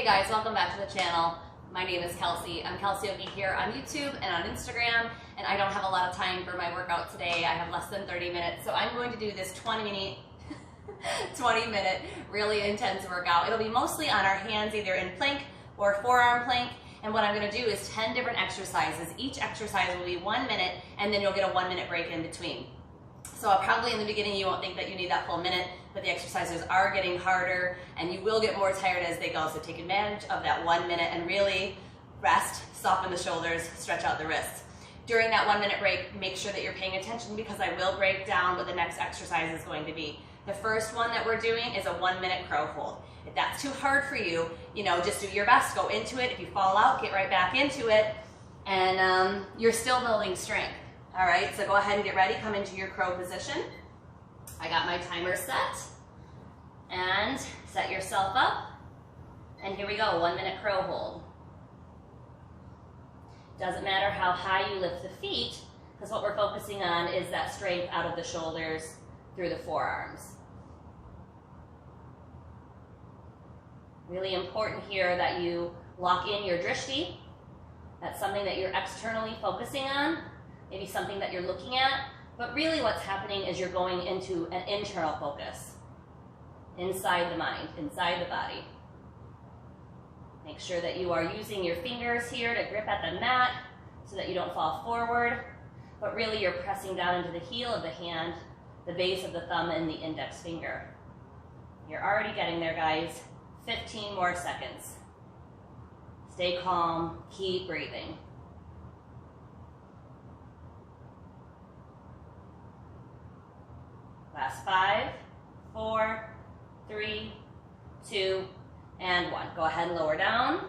Hey guys, welcome back to the channel. My name is Kelsey. I'm Kelsey Ogie here on YouTube and on Instagram, and I don't have a lot of time for my workout today. I have less than 30 minutes, so I'm going to do this 20 minute really intense workout. It'll be mostly on our hands, either in plank or forearm plank, and what I'm going to do is 10 different exercises. Each exercise will be 1 minute, and then you'll get a 1 minute break in between. So probably in the beginning you won't think that you need that full minute, but the exercises are getting harder and you will get more tired as they go. So take advantage of that 1 minute and really rest, soften the shoulders, stretch out the wrists. During that 1 minute break, make sure that you're paying attention because I will break down what the next exercise is going to be. The first one that we're doing is a 1 minute crow hold. If that's too hard for you, just do your best, go into it. If you fall out, get right back into it, and you're still building strength. All right, so go ahead and get ready. Come into your crow position. I got my timer set. And set yourself up. And here we go, 1 minute crow hold. Doesn't matter how high you lift the feet, because what we're focusing on is that strength out of the shoulders through the forearms. Really important here that you lock in your drishti. That's something that you're externally focusing on. Maybe something that you're looking at, but really what's happening is you're going into an internal focus, inside the mind, inside the body. Make sure that you are using your fingers here to grip at the mat so that you don't fall forward, but really you're pressing down into the heel of the hand, the base of the thumb, and the index finger. You're already getting there, guys. 15 more seconds. Stay calm, keep breathing. Last 5, 4, 3, 2, and 1. Go ahead and lower down.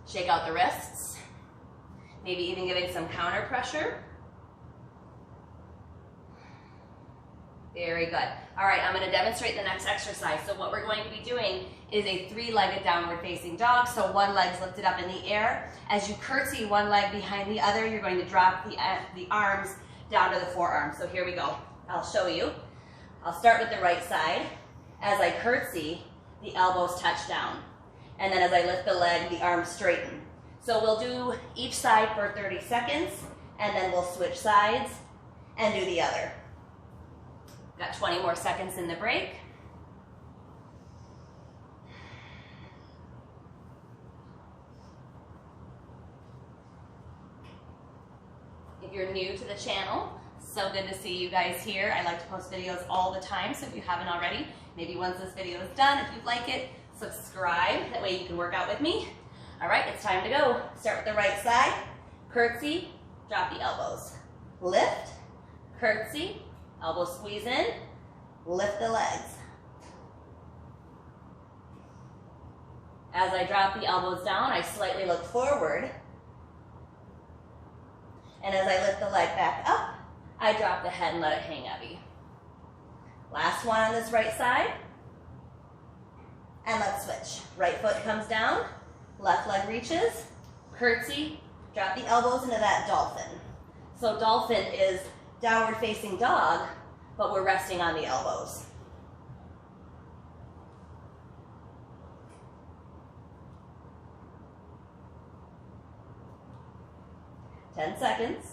Shake out the wrists. Maybe even giving some counter pressure. Very good. All right, I'm going to demonstrate the next exercise. So what we're going to be doing is a 3-legged downward facing dog. So one leg's lifted up in the air. As you curtsy one leg behind the other, you're going to drop the arms down to the forearms. So here we go. I'll show you. I'll start with the right side. As I curtsy, the elbows touch down. And then as I lift the leg, the arms straighten. So we'll do each side for 30 seconds, and then we'll switch sides and do the other. Got 20 more seconds in the break. If you're new to the channel, so good to see you guys here. I like to post videos all the time, so if you haven't already, maybe once this video is done, if you like it, subscribe. That way you can work out with me. All right, it's time to go. Start with the right side. Curtsy, drop the elbows. Lift, curtsy, elbows squeeze in, lift the legs. As I drop the elbows down, I slightly look forward. And as I lift the leg back up, I drop the head and let it hang heavy. Last one on this right side. And let's switch. Right foot comes down, left leg reaches, curtsy, drop the elbows into that dolphin. So dolphin is downward facing dog, but we're resting on the elbows. Ten seconds.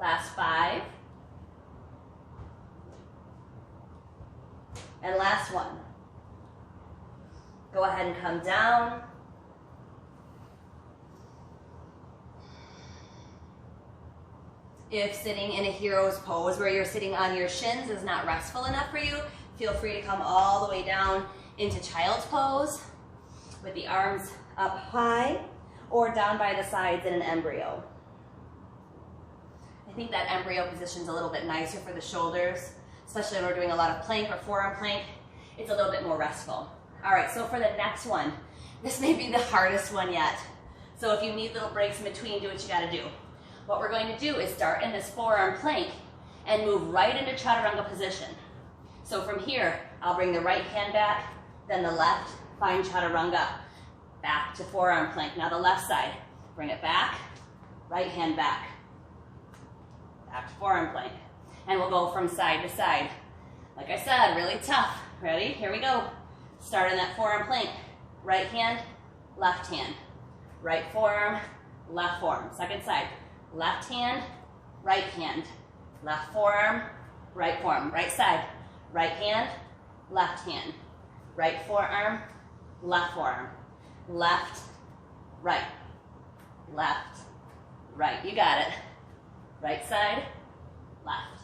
Last 5. And last 1. Go ahead and come down. If sitting in a hero's pose where you're sitting on your shins is not restful enough for you, feel free to come all the way down into child's pose with the arms up high or down by the sides in an embryo. I think that embryo position is a little bit nicer for the shoulders, especially when we're doing a lot of plank or forearm plank. It's a little bit more restful. All right, so for the next one, this may be the hardest one yet. So if you need little breaks in between, do what you gotta do. What we're going to do is start in this forearm plank and move right into chaturanga position. So from here, I'll bring the right hand back, then the left, find chaturanga, back to forearm plank. Now the left side, bring it back, right hand back to forearm plank. And we'll go from side to side. Like I said, really tough. Ready? Here we go. Start in that forearm plank. Right hand, left hand. Right forearm, left forearm. Second side. Left hand, right hand. Left forearm, right forearm. Right side. Right hand, left hand. Right forearm, left forearm. Left, right. Left, right. You got it. Right side, left.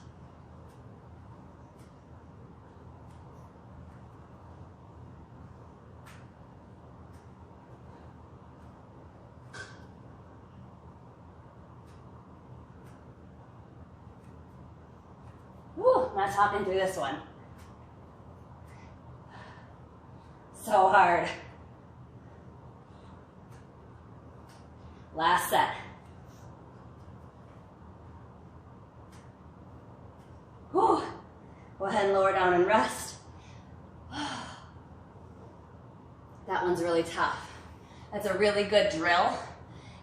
Woo, not talking through this one. So hard. Last set. Whew. Go ahead and lower down and rest. That one's really tough. That's a really good drill.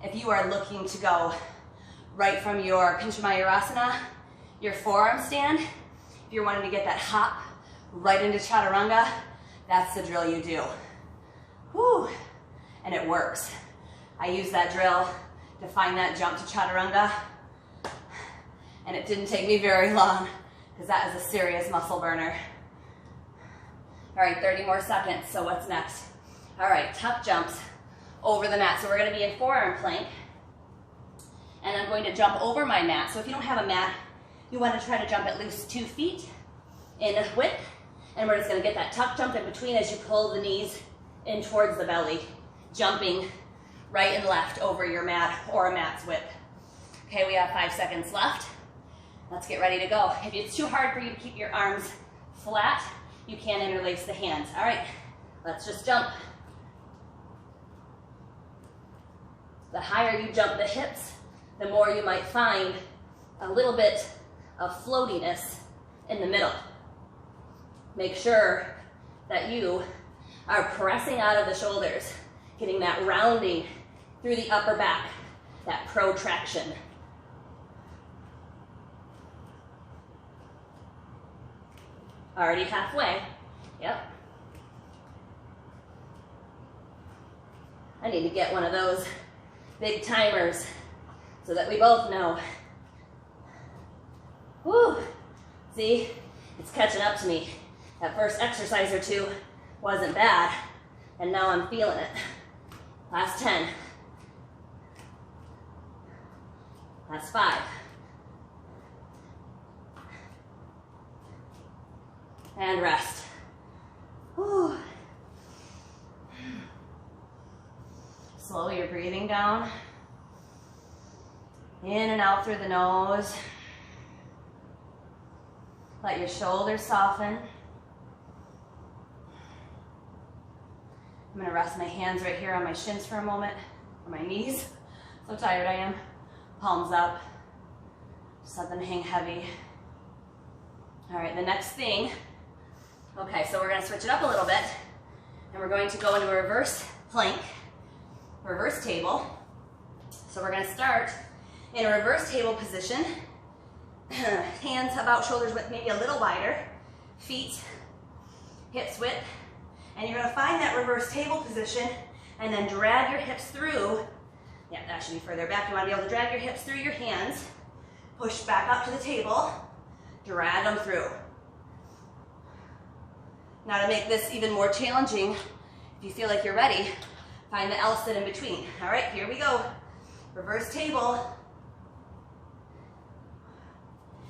If you are looking to go right from your Pincha Mayurasana, your forearm stand, if you're wanting to get that hop right into Chaturanga, that's the drill you do. Whew. And it works. I use that drill to find that jump to Chaturanga, and it didn't take me very long because that is a serious muscle burner. All right, 30 more seconds, so what's next? All right, tuck jumps over the mat. So we're gonna be in forearm plank, and I'm going to jump over my mat. So if you don't have a mat, you wanna try to jump at least 2 feet in width, and we're just gonna get that tuck jump in between as you pull the knees in towards the belly, jumping right and left over your mat or a mat's width. Okay, we have 5 seconds left. Let's get ready to go. If it's too hard for you to keep your arms flat, you can interlace the hands. All right, let's just jump. The higher you jump the hips, the more you might find a little bit of floatiness in the middle. Make sure that you are pressing out of the shoulders, getting that rounding through the upper back, that protraction. Already halfway. Yep. I need to get one of those big timers so that we both know. Whew. See, it's catching up to me. That first exercise or two wasn't bad, and now I'm feeling it. Last 10. Last 5. And rest. Whew. Slow your breathing down. In and out through the nose. Let your shoulders soften. I'm gonna rest my hands right here on my shins for a moment, or my knees. So tired I am. Palms up. Just let them hang heavy. All right, the next thing. Okay, so we're gonna switch it up a little bit, and we're going to go into a reverse plank, reverse table. So we're gonna start in a reverse table position. Hands about shoulders width, maybe a little wider. Feet, hips width. And you're gonna find that reverse table position and then drag your hips through. Yeah, that should be further back. You wanna be able to drag your hips through your hands, push back up to the table, drag them through. Now to make this even more challenging, if you feel like you're ready, find the L sit in between. All right, here we go. Reverse table.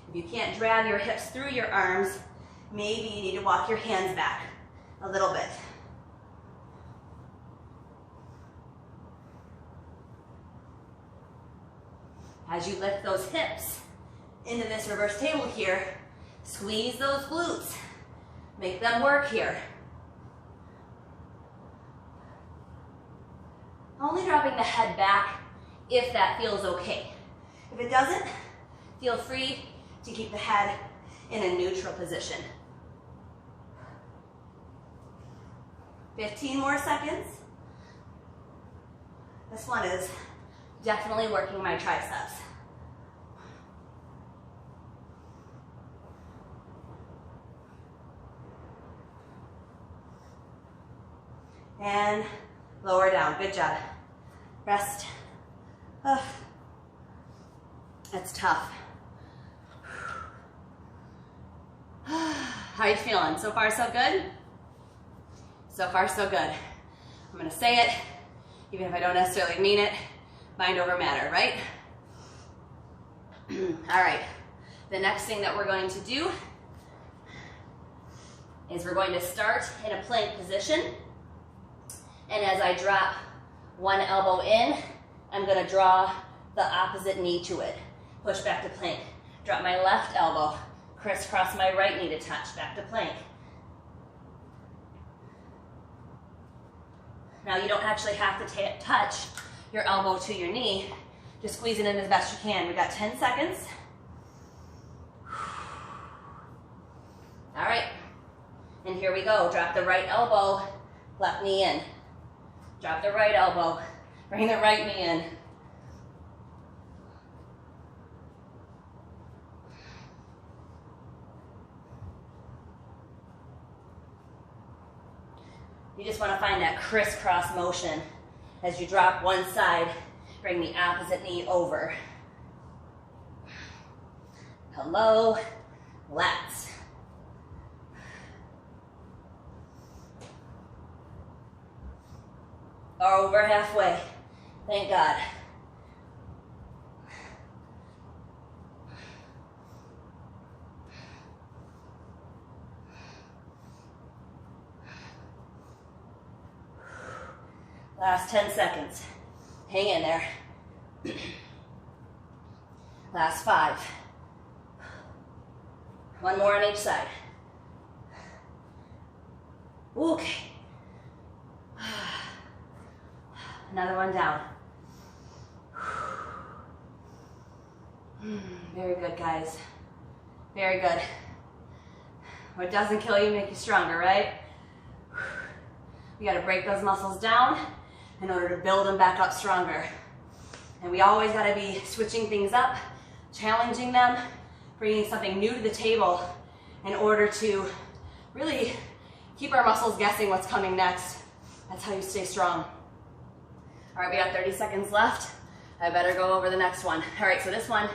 If you can't drag your hips through your arms, maybe you need to walk your hands back a little bit. As you lift those hips into this reverse table here, squeeze those glutes. Make them work here. Only dropping the head back if that feels okay. If it doesn't, feel free to keep the head in a neutral position. 15 more seconds. This one is definitely working my triceps. and lower down. Good job. Rest. That's tough. How are you feeling? So far, so good? So far, so good. I'm gonna say it, even if I don't necessarily mean it. Mind over matter, right? All right. The next thing that we're going to do is we're going to start in a plank position. And as I drop one elbow in, I'm gonna draw the opposite knee to it. Push back to plank. Drop my left elbow, crisscross my right knee to touch, back to plank. Now you don't actually have to touch your elbow to your knee. Just squeeze it in as best you can. We got 10 seconds. All right, and here we go. Drop the right elbow, left knee in. Drop the right elbow, bring the right knee in. You just want to find that crisscross motion. As you drop one side, bring the opposite knee over. Hello, lats. Over halfway, thank God. Last 10 seconds. Hang in there. Last 5. One more on each side. Okay. Another one down. Very good, guys. Very good. What doesn't kill you makes you stronger, right? We gotta break those muscles down in order to build them back up stronger. And we always gotta be switching things up, challenging them, bringing something new to the table in order to really keep our muscles guessing what's coming next. That's how you stay strong. All right, we got 30 seconds left. I better go over the next one. All right, so this one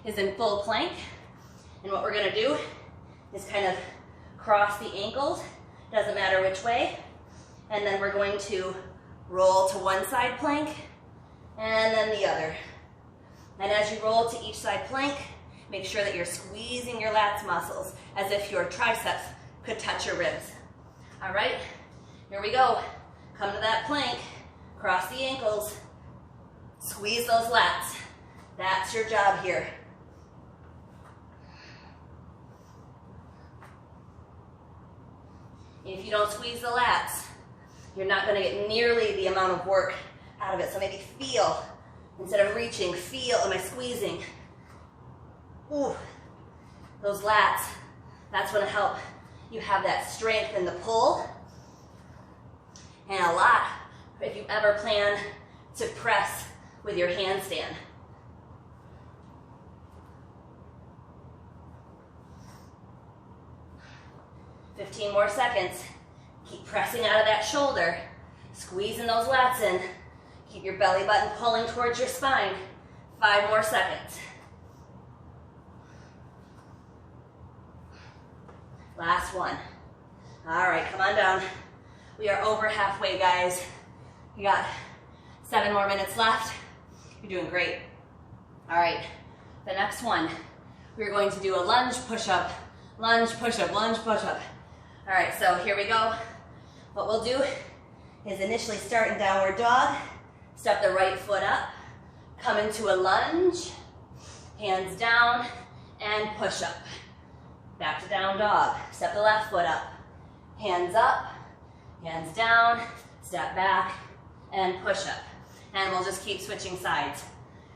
is in full plank. And what we're gonna do is kind of cross the ankles, doesn't matter which way. And then we're going to roll to one side plank and then the other. And as you roll to each side plank, make sure that you're squeezing your lats muscles as if your triceps could touch your ribs. All right, here we go. Come to that plank, cross the ankles, squeeze those lats. That's your job here. If you don't squeeze the lats, you're not gonna get nearly the amount of work out of it. So maybe feel, instead of reaching, feel, am I squeezing? Ooh, those lats, that's gonna help you have that strength in the pull. And a lot, if you ever plan to press with your handstand. $15 more seconds. Keep pressing out of that shoulder, squeezing those lats in. Keep your belly button pulling towards your spine. 5 more seconds. Last one. All right, come on down. We are over halfway, guys. You got 7 more minutes left. You're doing great. All right, the next one, we're going to do a lunge push-up. Lunge push-up, lunge push-up. All right, so here we go. What we'll do is initially start in downward dog, step the right foot up, come into a lunge, hands down, and push up. Back to down dog, step the left foot up, hands up, hands down, step back, and push up. And we'll just keep switching sides.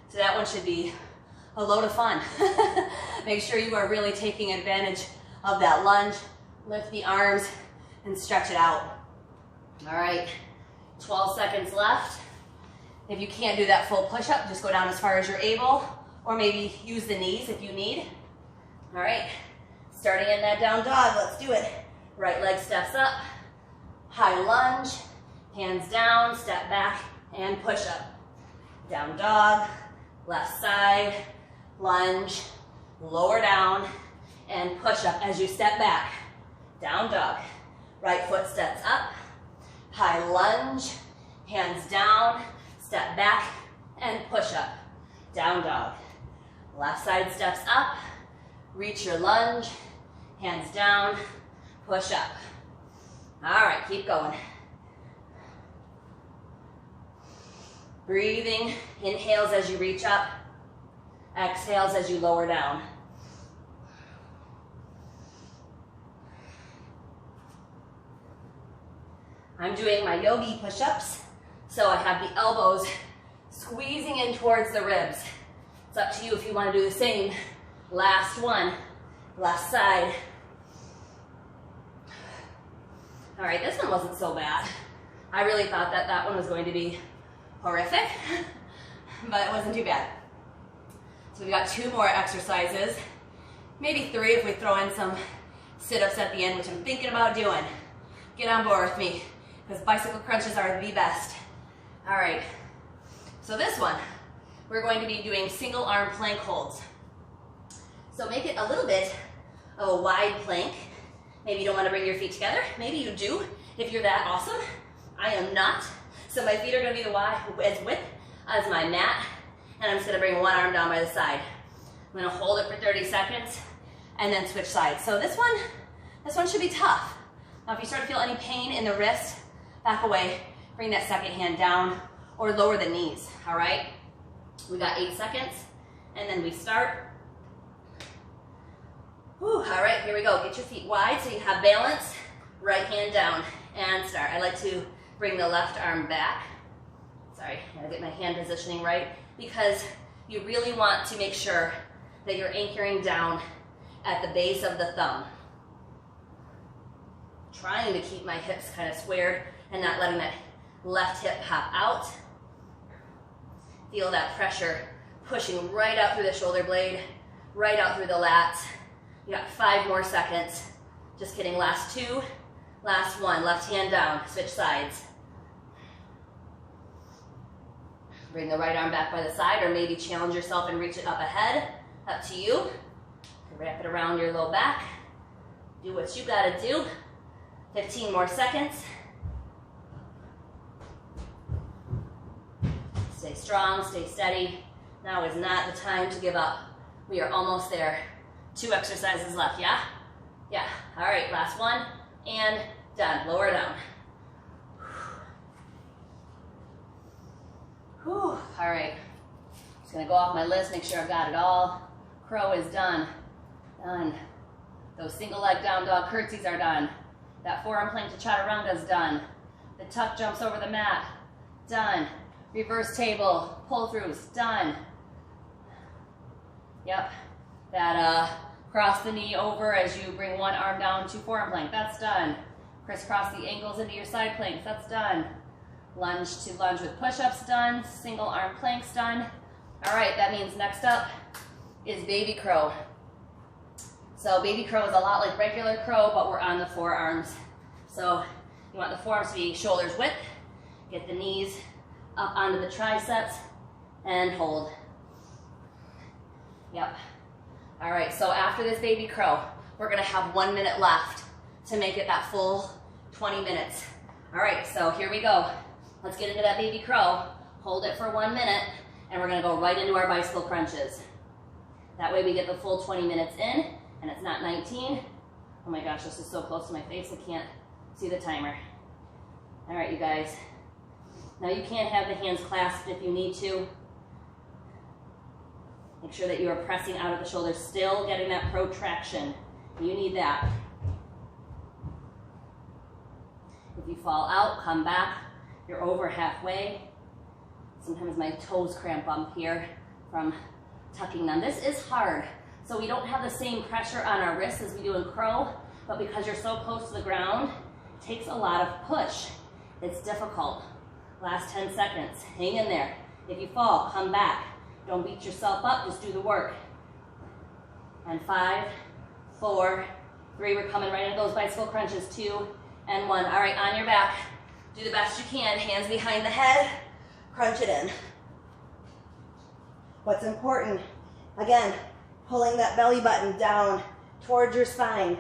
So that one should be a load of fun. Make sure you are really taking advantage of that lunge. Lift the arms and stretch it out. All right, 12 seconds left. If you can't do that full push-up, just go down as far as you're able, or maybe use the knees if you need. All right, starting in that down dog, let's do it. Right leg steps up, high lunge, Hands down, step back, and push up. Down dog, left side, lunge, lower down, and push up as you step back. Down dog, right foot steps up, high lunge, hands down, step back, and push up. Down dog. Left side steps up, reach your lunge, hands down, push up. All right, keep going. Breathing, inhales as you reach up, exhales as you lower down. I'm doing my yogi push-ups, so I have the elbows squeezing in towards the ribs. It's up to you if you want to do the same. Last one, left side. All right, this one wasn't so bad. I really thought that that one was going to be horrific, but it wasn't too bad. So we got 2 more exercises, maybe 3 if we throw in some sit-ups at the end, which I'm thinking about doing. Get on board with me, because bicycle crunches are the best. All right, so this one, we're going to be doing single arm plank holds. So make it a little bit of a wide plank. Maybe you don't want to bring your feet together. Maybe you do, if you're that awesome. I am not. So my feet are going to be as width as my mat, and I'm just going to bring one arm down by the side. I'm going to hold it for 30 seconds, and then switch sides. So this one should be tough. Now if you start to feel any pain in the wrist, back away, bring that second hand down, or lower the knees, all right? We got 8 seconds, and then we start. Whew, all right, here we go. Get your feet wide so you have balance. Right hand down, and start. I like to bring the left arm back. Sorry, I gotta get my hand positioning right, because you really want to make sure that you're anchoring down at the base of the thumb. Trying to keep my hips kind of squared and not letting that left hip pop out. Feel that pressure pushing right out through the shoulder blade, right out through the lats. You got 5 more seconds. Just kidding, last 2, last 1. Left hand down, switch sides. Bring the right arm back by the side, or maybe challenge yourself and reach it up ahead. Up to you. Wrap it around your low back. Do what you gotta do. 15 more seconds. Stay strong, stay steady. Now is not the time to give up. We are almost there. 2 exercises left, yeah? Yeah, all right, last one, and done. Lower down. Whew, all right. Just gonna go off my list, make sure I've got it all. Crow is done. Done. Those single leg down dog curtsies are done. That forearm plank to chaturanga is done. The tuck jumps over the mat, done. Reverse table, pull throughs, done. Yep, that cross the knee over as you bring one arm down to forearm plank, that's done. Crisscross the ankles into your side planks, that's done. Lunge to lunge with push-ups, done. Single arm planks, done. All right, that means next up is baby crow. So baby crow is a lot like regular crow, but we're on the forearms. So you want the forearms to be shoulders width. Get the knees up onto the triceps and hold. Yep. All right, so after this baby crow, we're gonna have 1 minute left to make it that full 20 minutes. All right, so here we go. Let's get into that baby crow. Hold it for 1 minute, and we're gonna go right into our bicycle crunches. That way we get the full 20 minutes in, and it's not 19. Oh my gosh, this is so close to my face, I can't see the timer. All right, you guys. Now you can have the hands clasped if you need to. Make sure that you are pressing out of the shoulders, still getting that protraction. You need that. If you fall out, come back. You're over halfway. Sometimes my toes cramp up here from tucking them. This is hard. So we don't have the same pressure on our wrists as we do in crow, but because you're so close to the ground, it takes a lot of push. It's difficult. Last 10 seconds, hang in there. If you fall, come back. Don't beat yourself up, just do the work. And 5, 4, 3, we're coming right into those bicycle crunches, 2, and 1. All right, on your back, Do the best you can. Hands behind the head. Crunch it in. What's important, again, pulling that belly button down towards your spine.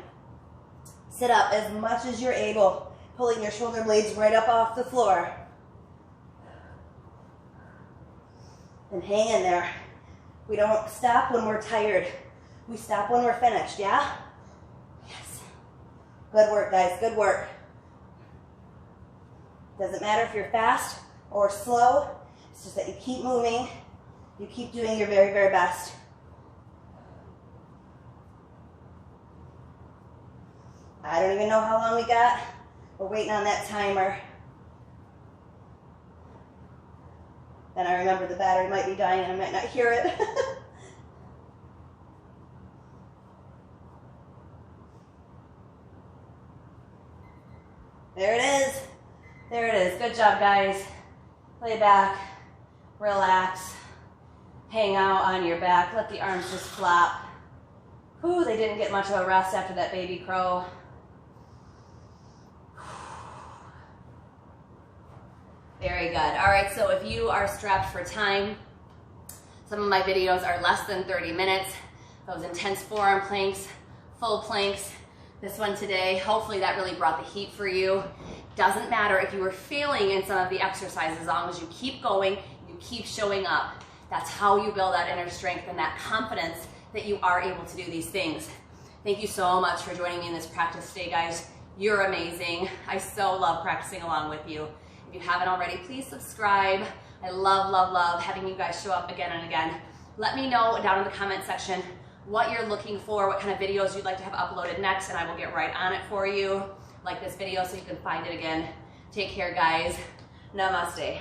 Sit up as much as you're able, pulling your shoulder blades right up off the floor. And hang in there. We don't stop when we're tired. We stop when we're finished, yeah? Yes. Good work, guys, good work. Doesn't matter if you're fast or slow, it's just that you keep moving, you keep doing your very, very best. I don't even know how long we got. We're waiting on that timer. Then I remember the battery might be dying and I might not hear it. There it is. There it is. Good job, guys. Lay back, relax, hang out on your back. Let the arms just flop. Whew, they didn't get much of a rest after that baby crow. Very good. All right, so if you are strapped for time, some of my videos are less than 30 minutes. Those intense forearm planks, full planks. This one today, hopefully that really brought the heat for you. Doesn't matter if you were failing in some of the exercises, as long as you keep going, you keep showing up. That's how you build that inner strength and that confidence that you are able to do these things. Thank you so much for joining me in this practice today, guys. You're amazing. I so love practicing along with you. If you haven't already, please subscribe. I love, love, love having you guys show up again and again. Let me know down in the comment section what you're looking for, what kind of videos you'd like to have uploaded next, and I will get right on it for you, like this video, so you can find it again. Take care, guys. Namaste.